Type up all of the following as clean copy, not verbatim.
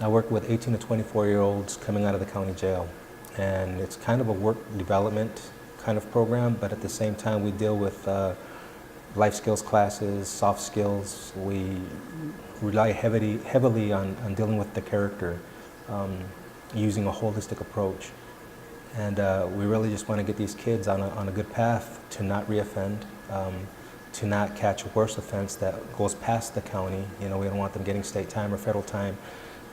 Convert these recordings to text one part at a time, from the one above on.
I work with 18 to 24-year-olds coming out of the county jail, and it's kind of a work development kind of program, but at the same time we deal with life skills classes, soft skills. We rely heavily on dealing with the character, using a holistic approach. And we really just want to get these kids on a good path to not reoffend, to not catch a worse offense that goes past the county. You know, we don't want them getting state time or federal time.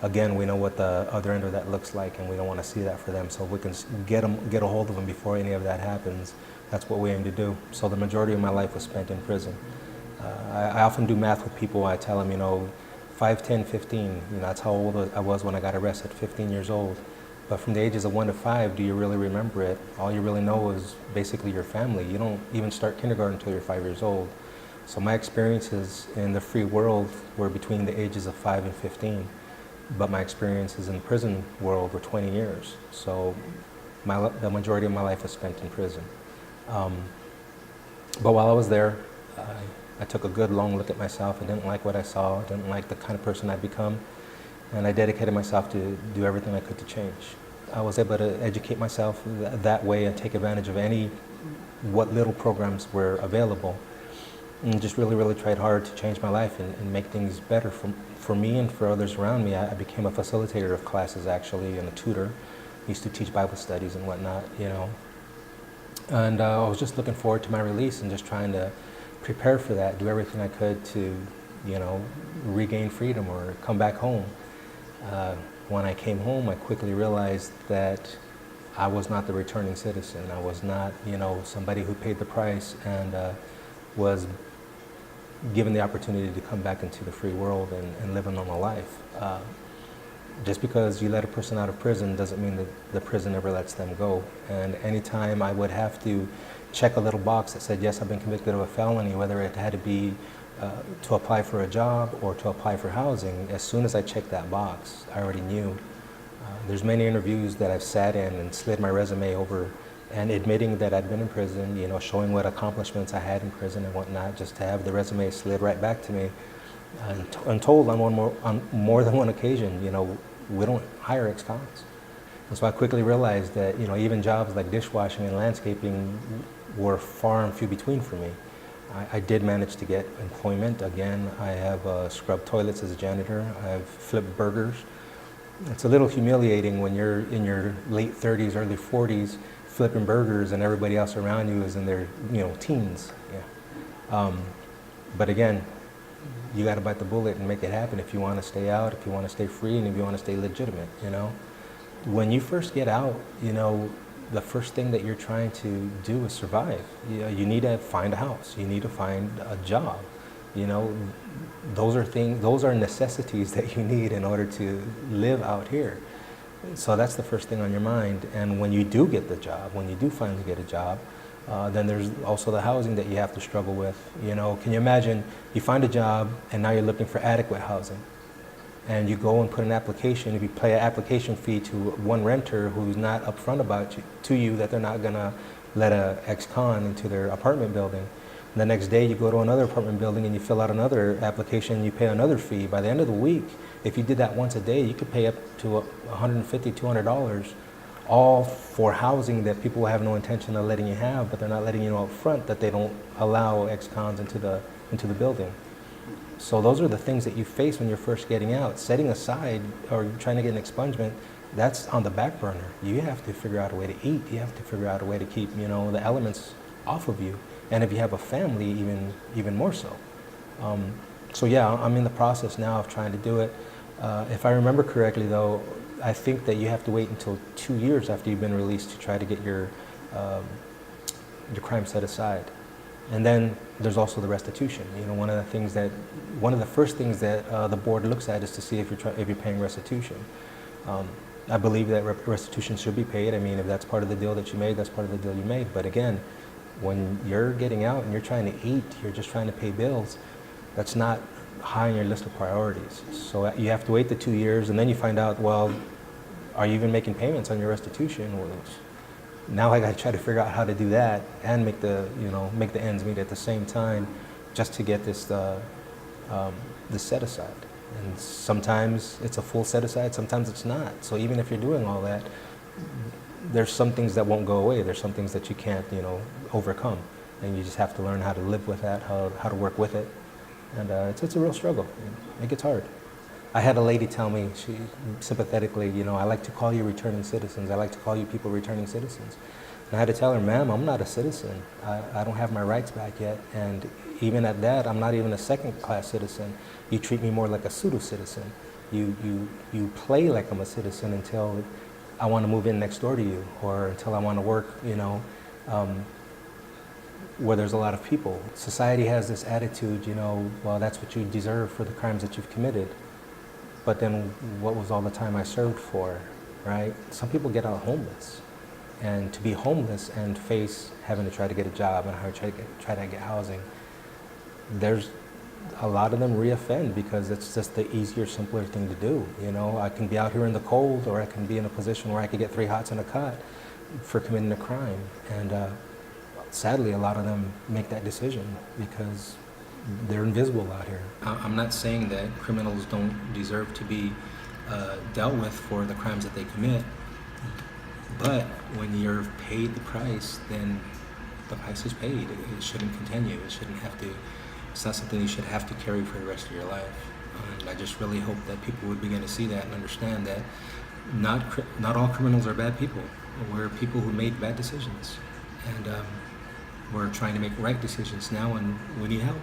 Again, we know what the other end of that looks like, and we don't want to see that for them. So if we can get a hold of them before any of that happens, that's what we aim to do. So the majority of my life was spent in prison. I often do math with people. I tell them, you know, 5, 10, 15, you know, that's how old I was when I got arrested, 15 years old. But from the ages of 1 to 5, do you really remember it? All you really know is basically your family. You don't even start kindergarten until you're 5 years old. So my experiences in the free world were between the ages of 5 and 15. But my experiences in the prison world were 20 years. So the majority of my life was spent in prison. But while I was there, I took a good long look at myself. I didn't like what I saw. I didn't like the kind of person I'd become. And I dedicated myself to do everything I could to change. I was able to educate myself that way and take advantage of what little programs were available. And just really tried hard to change my life and make things better for me and for others around me. I became a facilitator of classes, actually, and a tutor. I used to teach Bible studies and whatnot, you know. And I was just looking forward to my release and just trying to prepare for that, do everything I could to, you know, regain freedom or come back home. When I came home, I quickly realized that I was not the returning citizen. I was not, you know, somebody who paid the price and was given the opportunity to come back into the free world and live a normal life. Just because you let a person out of prison doesn't mean that the prison never lets them go. And anytime I would have to check a little box that said, yes, I've been convicted of a felony, whether it had to be to apply for a job or to apply for housing, as soon as I checked that box, I already knew. There's many interviews that I've sat in and slid my resume over and admitting that I'd been in prison, you know, showing what accomplishments I had in prison and whatnot, just to have the resume slid right back to me. And told on more than one occasion, you know, we don't hire ex-cons. And so I quickly realized that, you know, even jobs like dishwashing and landscaping were far and few between for me. I did manage to get employment. Again, I have scrubbed toilets as a janitor. I've flipped burgers. It's a little humiliating when you're in your late 30s, early 40s, flipping burgers, and everybody else around you is in their, you know, teens. Yeah. But again, you got to bite the bullet and make it happen if you want to stay out, if you want to stay free, and if you want to stay legitimate. You know, when you first get out, you know, the first thing that you're trying to do is survive. You need to find a house. You need to find a job. You know, those are necessities that you need in order to live out here. So that's the first thing on your mind. And when you do get the job, when you do finally get a job, then there's also the housing that you have to struggle with. You know, can you imagine you find a job and now you're looking for adequate housing? And you go and put an application, if you pay an application fee to one renter who's not upfront about to you that they're not gonna let a ex-con into their apartment building. And the next day you go to another apartment building and you fill out another application and you pay another fee. By the end of the week, if you did that once a day, you could pay up to $150, $200, all for housing that people have no intention of letting you have, but they're not letting you know up front that they don't allow ex-cons into the building. So those are the things that you face when you're first getting out. Setting aside or trying to get an expungement, that's on the back burner. You have to figure out a way to eat. You have to figure out a way to keep, you know, the elements off of you. And if you have a family, even more so. So yeah, I'm in the process now of trying to do it. If I remember correctly, though, I think that you have to wait until 2 years after you've been released to try to get your crime set aside. And then there's also the restitution. You know, one of the first things that the board looks at is to see if you're paying restitution. I believe that restitution should be paid. I mean, if that's part of the deal that you made, that's part of the deal you made. But again, when you're getting out and you're trying to eat, you're just trying to pay bills, that's not high on your list of priorities. So you have to wait the 2 years, and then you find out, well, are you even making payments on your restitution? Well, now I got to try to figure out how to do that and make the ends meet at the same time, just to get this set aside. And sometimes it's a full set aside, sometimes it's not. So even if you're doing all that, there's some things that won't go away. There's some things that you can't, overcome. And you just have to learn how to live with that, how to work with it. And it's a real struggle. It gets hard. I had a lady tell me, she sympathetically, I like to call you returning citizens. I like to call you people returning citizens. And I had to tell her, ma'am, I'm not a citizen. I don't have my rights back yet. And even at that, I'm not even a second-class citizen. You treat me more like a pseudo-citizen. You play like I'm a citizen until I want to move in next door to you, or until I want to work, where there's a lot of people. Society has this attitude, well, that's what you deserve for the crimes that you've committed. But then what was all the time I served for, right? Some people get out homeless. And to be homeless and face having to try to get a job and try to get housing, there's a lot of them reoffend because it's just the easier, simpler thing to do. I can be out here in the cold, or I can be in a position where I could get 3 hots and a cot for committing a crime. And sadly, a lot of them make that decision because they're invisible out here. I'm not saying that criminals don't deserve to be dealt with for the crimes that they commit, but when you're paid the price, then the price is paid. It shouldn't continue. It's not something you should have to carry for the rest of your life. And I just really hope that people would begin to see that and understand that not all criminals are bad people. We're people who made bad decisions. And we're trying to make right decisions now, and we need help.